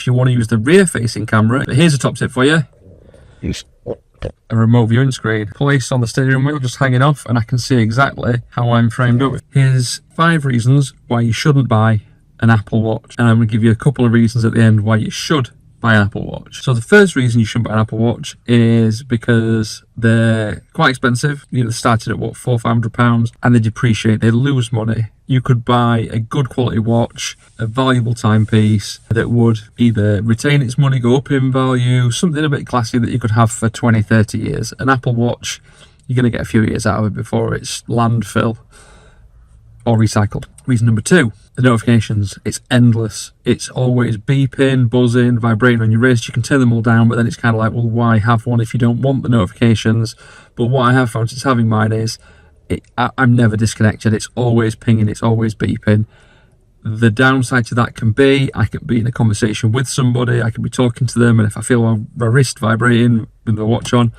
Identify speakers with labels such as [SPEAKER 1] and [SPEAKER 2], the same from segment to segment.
[SPEAKER 1] if you want to use the rear facing camera. But here's a top tip for you. A remote viewing screen placed on the steering wheel, just hanging off, and I can see exactly how I'm framed up. Here's 5 reasons why you shouldn't buy an Apple Watch, and I'm going to give you a couple of reasons at the end why you should buy an Apple Watch. So the first reason you shouldn't buy an Apple Watch is because they're quite expensive. You know, they started at what, £400 or £500, and they depreciate, they lose money. You could buy a good quality watch, a valuable timepiece that would either retain its money, go up in value, something a bit classy that you could have for 20, 30 years. An Apple Watch, you're going to get a few years out of it before it's landfill or recycled. Reason number 2, the notifications. It's endless. It's always beeping, buzzing, vibrating on your wrist. You can turn them all down, but then it's kind of like, well, why have one if you don't want the notifications? But what I have found since having mine is I'm never disconnected. It's always pinging, it's always beeping. The downside to that can be, I can be in a conversation with somebody, I can be talking to them, and if I feel my wrist vibrating with the watch on,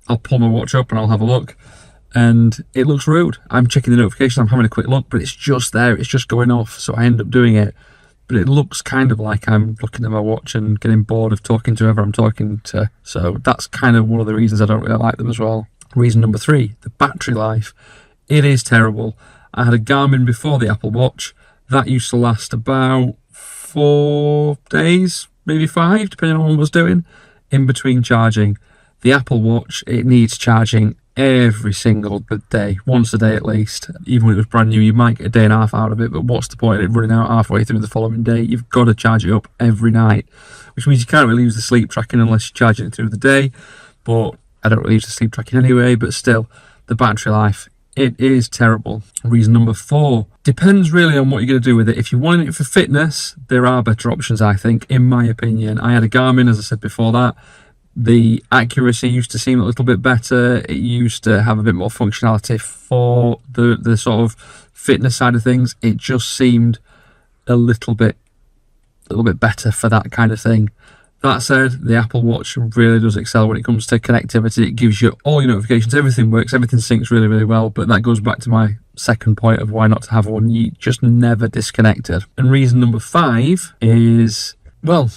[SPEAKER 1] I'll pull my watch up and I'll have a look. And it looks rude. I'm checking the notification, I'm having a quick look, but it's just there, it's just going off, so I end up doing it. But it looks kind of like I'm looking at my watch and getting bored of talking to whoever I'm talking to. So that's kind of one of the reasons I don't really like them as well. Reason number 3, the battery life. It is terrible. I had a Garmin before the Apple Watch. That used to last about 4 days, maybe 5, depending on what I was doing, in between charging. The Apple Watch, it needs charging every single day, once a day at least. Even when it was brand new, you might get a day and a half out of it, but what's the point of it running out halfway through the following day? You've got to charge it up every night, which means you can't really use the sleep tracking unless you're charging it through the day. But I don't really use the sleep tracking anyway, but still, the battery life, it is terrible. Reason number 4, depends really on what you're going to do with it. If you're wanting it for fitness, there are better options, I think, in my opinion. I had a Garmin, as I said before that. The accuracy used to seem a little bit better. It used to have a bit more functionality for the sort of fitness side of things. It just seemed a little bit better for that kind of thing. That said, the Apple Watch really does excel when it comes to connectivity. It gives you all your notifications, everything works, everything syncs really, really well. But that goes back to my second point of why not to have one. You just never disconnected. And reason number 5 is, well,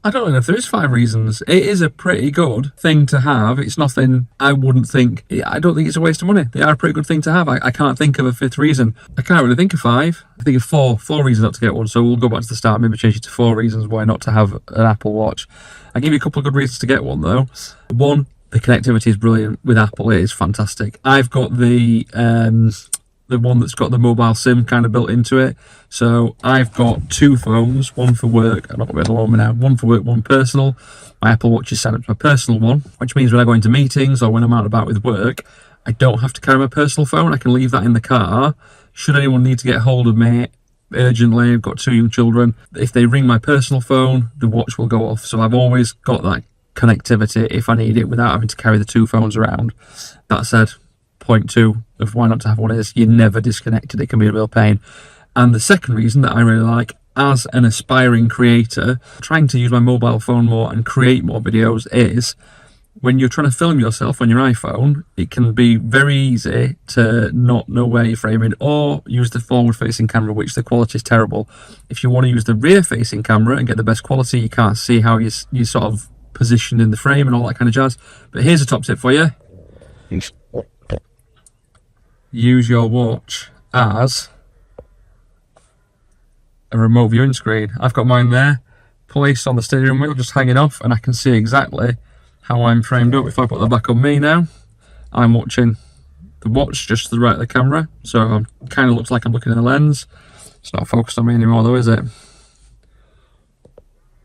[SPEAKER 1] I don't know if there is 5 reasons. It is a pretty good thing to have. It's nothing I wouldn't think. I don't think it's a waste of money. They are a pretty good thing to have. I can't think of a 5th reason. I can't really think of 5. I think of 4 reasons not to get one. So we'll go back to the start, maybe change it to 4 reasons why not to have an Apple Watch. I'll give you a couple of good reasons to get one though. 1, the connectivity is brilliant with Apple. It is fantastic. I've got the one that's got the mobile SIM kind of built into it. So I've got 2 phones, one for work, I'm not going to be alone now, one for work, one personal. My Apple Watch is set up to my personal one, which means when I go into meetings or when I'm out and about with work, I don't have to carry my personal phone. I can leave that in the car. Should anyone need to get hold of me urgently, I've got 2 young children, if they ring my personal phone, the watch will go off. So I've always got that connectivity if I need it without having to carry the 2 phones around. That said, point 2 of why not to have one is you're never disconnected. It can be a real pain. And the second reason that I really like, as an aspiring creator, trying to use my mobile phone more and create more videos, is when you're trying to film yourself on your iPhone, it can be very easy to not know where you're framing or use the forward-facing camera, which the quality is terrible. If you want to use the rear-facing camera and get the best quality, you can't see how you're sort of positioned in the frame and all that kind of jazz. But here's a top tip for you. Use your watch as a remote viewing screen. I've got mine there, placed on the steering wheel, just hanging off, and I can see exactly how I'm framed up. If I put that back on me now, I'm watching the watch just to the right of the camera, so it kind of looks like I'm looking in the lens. It's not focused on me anymore though, is it?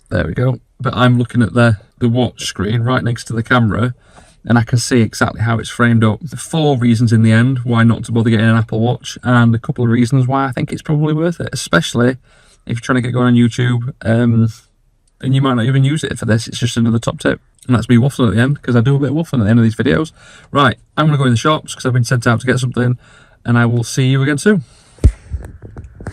[SPEAKER 1] There we go. But I'm looking at the watch screen right next to the camera, and I can see exactly how it's framed up. The 4 reasons in the end why not to bother getting an Apple Watch, and a couple of reasons why I think it's probably worth it, especially if you're trying to get going on YouTube, and you might not even use it for this. It's just another top tip. And that's me waffling at the end, because I do a bit of waffling at the end of these videos. Right, I'm going to go in the shops because I've been sent out to get something, and I will see you again soon.